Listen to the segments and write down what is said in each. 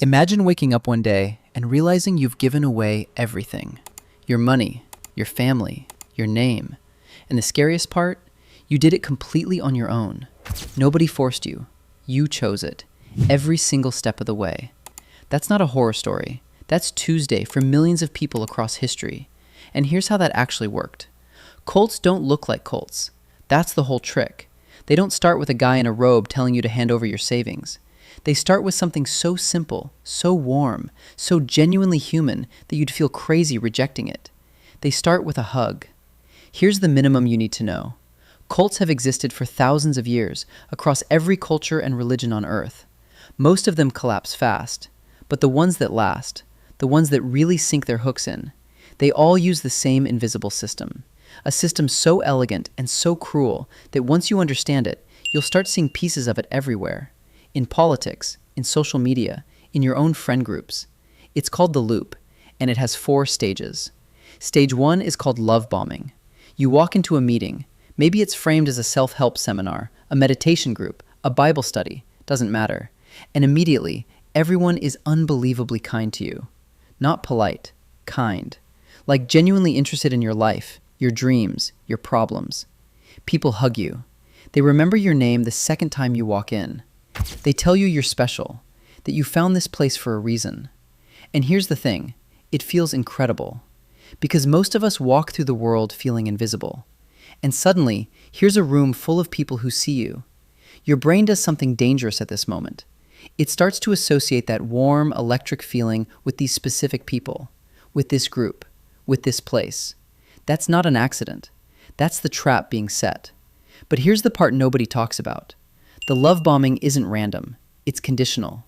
Imagine waking up one day and realizing you've given away everything. Your money, your family, your name. And the scariest part, you did it completely on your own. Nobody forced you. You chose it. Every single step of the way. That's not a horror story. That's Tuesday for millions of people across history. And here's how that actually worked. Cults don't look like cults. That's the whole trick. They don't start with a guy in a robe telling you to hand over your savings. They start with something so simple, so warm, so genuinely human that you'd feel crazy rejecting it. They start with a hug. Here's the minimum you need to know. Cults have existed for thousands of years across every culture and religion on Earth. Most of them collapse fast, but the ones that last, the ones that really sink their hooks in, they all use the same invisible system. A system so elegant and so cruel that once you understand it, you'll start seeing pieces of it everywhere. In politics, in social media, in your own friend groups. It's called the loop, and it has 4 stages. Stage 1 is called lovebombing. You walk into a meeting. Maybe it's framed as a self-help seminar, a meditation group, a Bible study, doesn't matter. And immediately, everyone is unbelievably kind to you. Not polite, kind. Like genuinely interested in your life, your dreams, your problems. People hug you. They remember your name the second time you walk in. They tell you you're special, that you found this place for a reason. And here's the thing, it feels incredible. Because most of us walk through the world feeling invisible. And suddenly, here's a room full of people who see you. Your brain does something dangerous at this moment. It starts to associate that warm, electric feeling with these specific people, with this group, with this place. That's not an accident. That's the trap being set. But here's the part nobody talks about. The love bombing isn't random. It's conditional.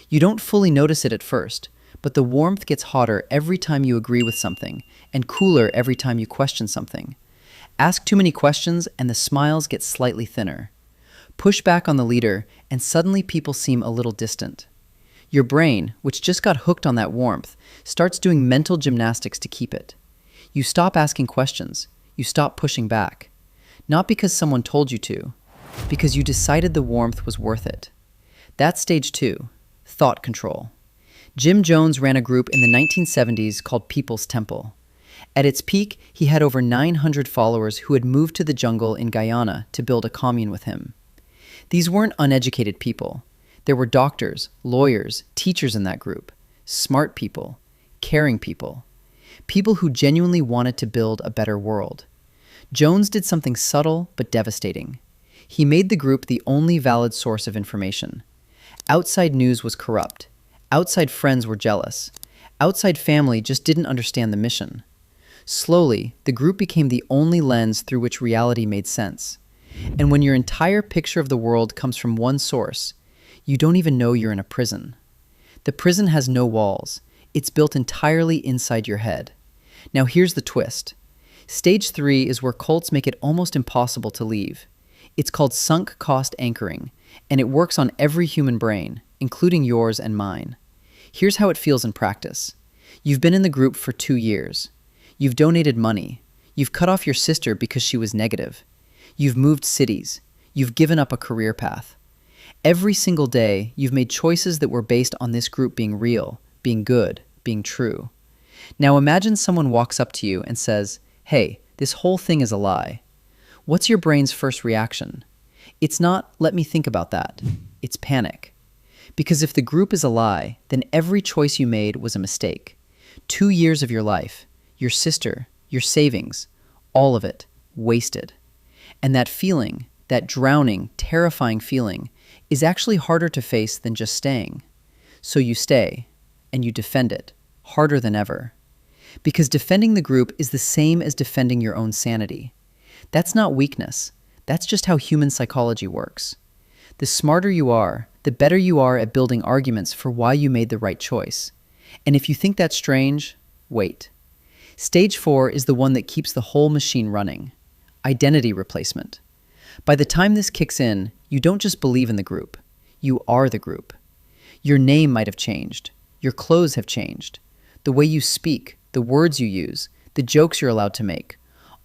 You don't fully notice it at first, but the warmth gets hotter every time you agree with something, and cooler every time you question something. Ask too many questions, and the smiles get slightly thinner. Push back on the leader, and suddenly people seem a little distant. Your brain, which just got hooked on that warmth, starts doing mental gymnastics to keep it. You stop asking questions. You stop pushing back. Not because someone told you to, because you decided the warmth was worth it. That's stage 2, thought control. Jim Jones ran a group in the 1970s called People's Temple. At its peak, he had over 900 followers who had moved to the jungle in Guyana to build a commune with him. These weren't uneducated people. There were doctors, lawyers, teachers in that group, smart people, caring people, people who genuinely wanted to build a better world. Jones did something subtle but devastating. He made the group the only valid source of information. Outside news was corrupt. Outside friends were jealous. Outside family just didn't understand the mission. Slowly, the group became the only lens through which reality made sense. And when your entire picture of the world comes from one source, you don't even know you're in a prison. The prison has no walls. It's built entirely inside your head. Now here's the twist. Stage 3 is where cults make it almost impossible to leave. It's called sunk cost anchoring, and it works on every human brain, including yours and mine. Here's how it feels in practice. You've been in the group for 2 years. You've donated money. You've cut off your sister because she was negative. You've moved cities. You've given up a career path. Every single day, you've made choices that were based on this group being real, being good, being true. Now imagine someone walks up to you and says, "Hey, this whole thing is a lie." What's your brain's first reaction? It's not, "Let me think about that." It's panic. Because if the group is a lie, then every choice you made was a mistake. 2 years of your life, your sister, your savings, all of it, wasted. And that feeling, that drowning, terrifying feeling, is actually harder to face than just staying. So you stay, and you defend it, harder than ever. Because defending the group is the same as defending your own sanity. That's not weakness. That's just how human psychology works. The smarter you are, the better you are at building arguments for why you made the right choice. And if you think that's strange, wait. Stage 4 is the one that keeps the whole machine running. Identity replacement. By the time this kicks in, you don't just believe in the group. You are the group. Your name might have changed. Your clothes have changed. The way you speak, the words you use, the jokes you're allowed to make.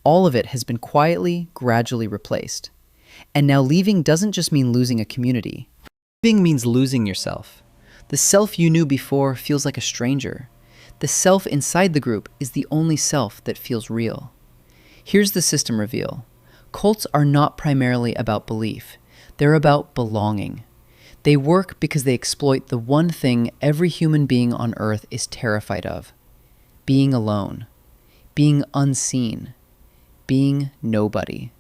All of it has been quietly, gradually replaced. And now leaving doesn't just mean losing a community. Leaving means losing yourself. The self you knew before feels like a stranger. The self inside the group is the only self that feels real. Here's the system reveal. Cults are not primarily about belief. They're about belonging. They work because they exploit the one thing every human being on Earth is terrified of: being alone, being unseen, being nobody.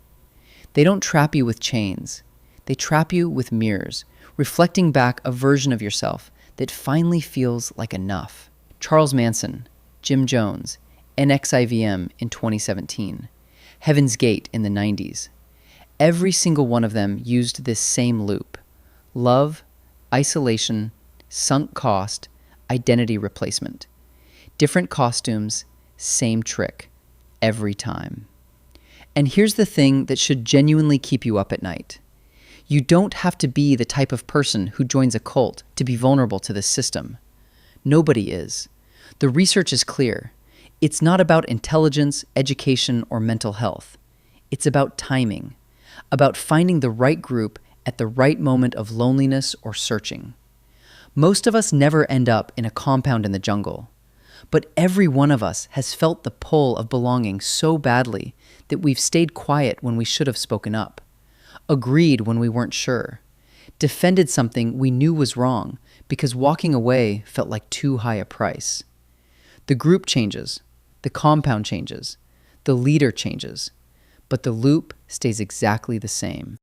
They don't trap you with chains. They trap you with mirrors, reflecting back a version of yourself that finally feels like enough. Charles Manson, Jim Jones, NXIVM in 2017, Heaven's Gate in the 90s. Every single one of them used this same loop: love, isolation, sunk cost, identity replacement. Different costumes, same trick, every time. And here's the thing that should genuinely keep you up at night. You don't have to be the type of person who joins a cult to be vulnerable to this system. Nobody is. The research is clear. It's not about intelligence, education, or mental health. It's about timing, about finding the right group at the right moment of loneliness or searching. Most of us never end up in a compound in the jungle, but every one of us has felt the pull of belonging so badly that we've stayed quiet when we should have spoken up, agreed when we weren't sure, defended something we knew was wrong because walking away felt like too high a price. The group changes, the compound changes, the leader changes, but the loop stays exactly the same.